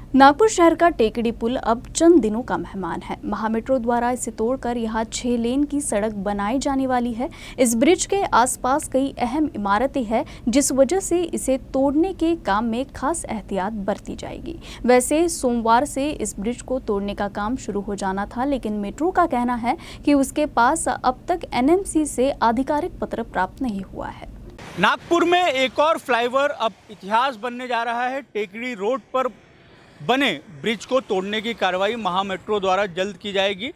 नागपुर शहर का टेकड़ी पुल अब चंद दिनों का मेहमान है। महामेट्रो द्वारा इसे तोड़कर यहां 6 लेन की सड़क बनाई जाने वाली है। इस ब्रिज के आसपास कई अहम इमारतें हैं, जिस वजह से इसे तोड़ने के काम में खास एहतियात बरती जाएगी। वैसे सोमवार से इस ब्रिज को तोड़ने का काम शुरू हो जाना था, लेकिन मेट्रो का कहना है कि उसके पास अब तक एनएमसी से आधिकारिक पत्र प्राप्त नहीं हुआ है। नागपुर में एक और फ्लाईओवर अब इतिहास बनने जा रहा है। टेकड़ी रोड पर बने ब्रिज को तोड़ने की कार्रवाई महामेट्रो द्वारा जल्द की जाएगी।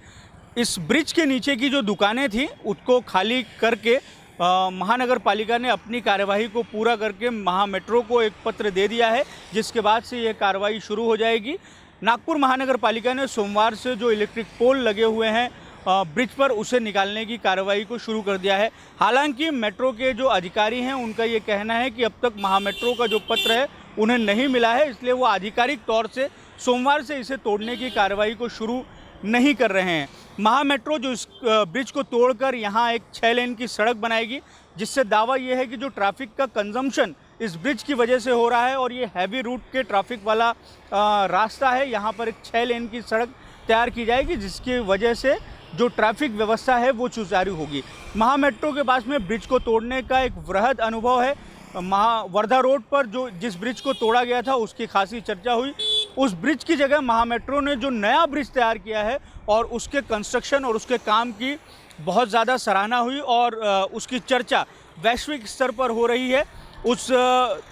इस ब्रिज के नीचे की जो दुकानें थी उसको खाली करके महानगर पालिका ने अपनी कार्यवाही को पूरा करके महामेट्रो को एक पत्र दे दिया है, जिसके बाद से ये कार्रवाई शुरू हो जाएगी। नागपुर महानगर पालिका ने सोमवार से जो इलेक्ट्रिक पोल लगे हुए हैं ब्रिज पर, उसे निकालने की कार्रवाई को शुरू कर दिया है। हालांकि मेट्रो के जो अधिकारी हैं उनका ये कहना है कि अब तक महामेट्रो का जो पत्र है उन्हें नहीं मिला है, इसलिए वो आधिकारिक तौर से सोमवार से इसे तोड़ने की कार्रवाई को शुरू नहीं कर रहे हैं। महामेट्रो जो इस ब्रिज को तोड़कर यहाँ एक 6 लेन की सड़क बनाएगी, जिससे दावा ये है कि जो ट्रैफिक का कंजम्पशन इस ब्रिज की वजह से हो रहा है और ये हैवी रूट के ट्रैफिक वाला रास्ता है, यहाँ पर एक 6 लेन की सड़क तैयार की जाएगी, जिसकी वजह से जो ट्रैफिक व्यवस्था है वो सुचारू होगी। महामेट्रो के पास में ब्रिज को तोड़ने का एक वृहद अनुभव है। वर्धा रोड पर जिस ब्रिज को तोड़ा गया था उसकी खासी चर्चा हुई। उस ब्रिज की जगह महामेट्रो ने जो नया ब्रिज तैयार किया है और उसके कंस्ट्रक्शन और उसके काम की बहुत ज़्यादा सराहना हुई और उसकी चर्चा वैश्विक स्तर पर हो रही है। उस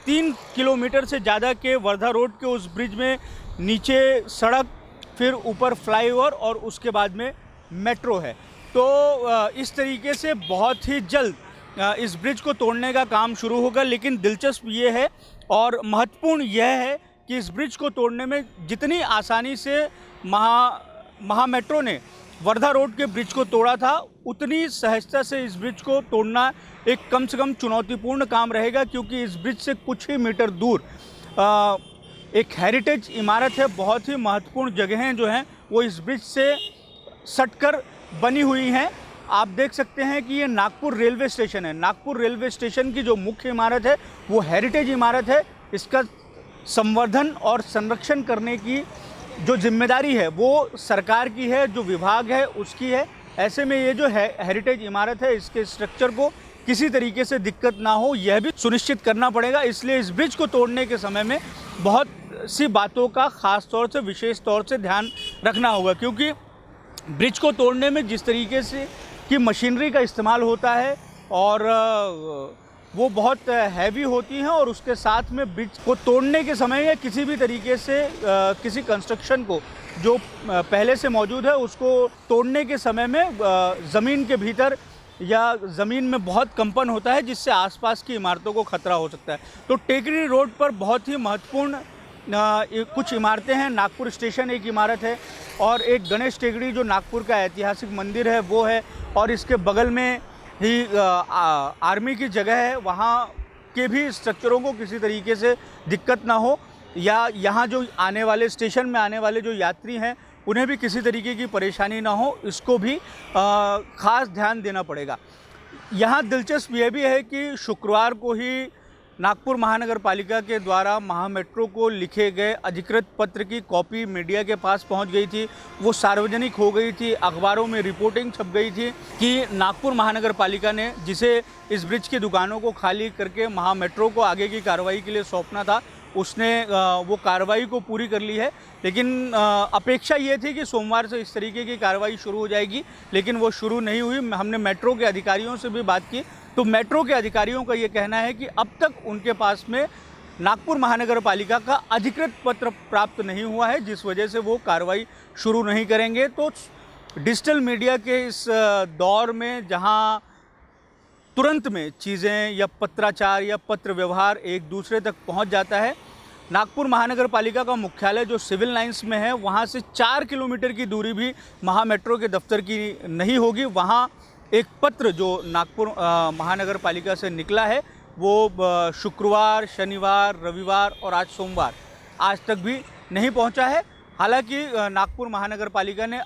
3 किलोमीटर से ज़्यादा के वर्धा रोड के उस ब्रिज में नीचे सड़क, फिर ऊपर फ्लाईओवर और उसके बाद में मेट्रो है। तो इस तरीके से बहुत ही जल्द इस ब्रिज को तोड़ने का काम शुरू होगा। लेकिन दिलचस्प ये है और महत्वपूर्ण यह है कि इस ब्रिज को तोड़ने में जितनी आसानी से महामेट्रो ने वर्धा रोड के ब्रिज को तोड़ा था, उतनी सहजता से इस ब्रिज को तोड़ना एक कम से कम चुनौतीपूर्ण काम रहेगा, क्योंकि इस ब्रिज से कुछ ही मीटर दूर एक हेरिटेज इमारत है। बहुत ही महत्वपूर्ण जगहें जो हैं वो इस ब्रिज से सटकर बनी हुई हैं। आप देख सकते हैं कि ये नागपुर रेलवे स्टेशन है। नागपुर रेलवे स्टेशन की जो मुख्य इमारत है वो हेरिटेज इमारत है। इसका संवर्धन और संरक्षण करने की जो जिम्मेदारी है वो सरकार की है, जो विभाग है उसकी है। ऐसे में ये जो है हेरिटेज इमारत है, इसके स्ट्रक्चर को किसी तरीके से दिक्कत ना हो, यह भी सुनिश्चित करना पड़ेगा। इसलिए इस ब्रिज को तोड़ने के समय में बहुत सी बातों का खास तौर से, विशेष तौर से ध्यान रखना होगा, क्योंकि ब्रिज को तोड़ने में जिस तरीके से की मशीनरी का इस्तेमाल होता है और वो बहुत हैवी होती हैं, और उसके साथ में ब्रिज को तोड़ने के समय या किसी भी तरीके से किसी कंस्ट्रक्शन को जो पहले से मौजूद है उसको तोड़ने के समय में ज़मीन के भीतर या ज़मीन में बहुत कंपन होता है, जिससे आसपास की इमारतों को खतरा हो सकता है। तो टेकड़ी रोड पर बहुत ही महत्वपूर्ण कुछ इमारतें हैं। नागपुर स्टेशन एक इमारत है और एक गणेश टेकड़ी जो नागपुर का ऐतिहासिक मंदिर है वो है, और इसके बगल में ही आर्मी की जगह है। वहाँ के भी स्ट्रक्चरों को किसी तरीके से दिक्कत ना हो, या यहाँ जो आने वाले स्टेशन में आने वाले जो यात्री हैं उन्हें भी किसी तरीके की परेशानी ना हो, इसको भी ख़ास ध्यान देना पड़ेगा। यहाँ दिलचस्प यह भी है कि शुक्रवार को ही नागपुर महानगर पालिका के द्वारा महामेट्रो को लिखे गए अधिकृत पत्र की कॉपी मीडिया के पास पहुंच गई थी। वो सार्वजनिक हो गई थी, अखबारों में रिपोर्टिंग छप गई थी कि नागपुर महानगर पालिका ने, जिसे इस ब्रिज की दुकानों को खाली करके महामेट्रो को आगे की कार्रवाई के लिए सौंपना था, उसने वो कार्रवाई को पूरी कर ली है। लेकिन अपेक्षा ये थी कि सोमवार से इस तरीके की कार्रवाई शुरू हो जाएगी, लेकिन वो शुरू नहीं हुई। हमने मेट्रो के अधिकारियों से भी बात की, तो मेट्रो के अधिकारियों का ये कहना है कि अब तक उनके पास में नागपुर महानगर पालिका का अधिकृत पत्र प्राप्त नहीं हुआ है, जिस वजह से वो कार्रवाई शुरू नहीं करेंगे। तो डिजिटल मीडिया के इस दौर में जहां तुरंत में चीज़ें या पत्राचार या पत्र व्यवहार एक दूसरे तक पहुंच जाता है, नागपुर महानगर पालिका का मुख्यालय जो सिविल लाइंस में है, वहां से 4 किलोमीटर की दूरी भी महामेट्रो के दफ्तर की नहीं होगी। वहां एक पत्र जो नागपुर महानगर पालिका से निकला है वो शुक्रवार, शनिवार, रविवार और आज सोमवार, आज तक भी नहीं पहुंचा है। हालांकि नागपुर महानगर पालिका ने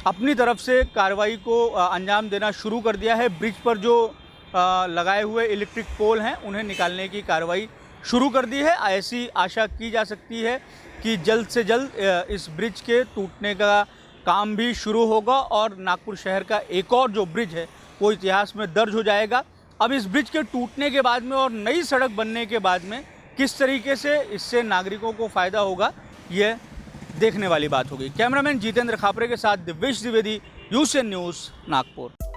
अपनी तरफ से कार्रवाई को अंजाम देना शुरू कर दिया है। ब्रिज पर जो लगाए हुए इलेक्ट्रिक पोल हैं उन्हें निकालने की कार्रवाई शुरू कर दी है। ऐसी आशा की जा सकती है कि जल्द से जल्द इस ब्रिज के टूटने का काम भी शुरू होगा और नागपुर शहर का एक और जो ब्रिज है वो इतिहास में दर्ज हो जाएगा। अब इस ब्रिज के टूटने के बाद में और नई सड़क बनने के बाद में किस तरीके से इससे नागरिकों को फ़ायदा होगा, ये देखने वाली बात होगी। कैमरामैन जितेंद्र खापरे के साथ दिव्येश द्विवेदी, यूसीएन न्यूज़, नागपुर।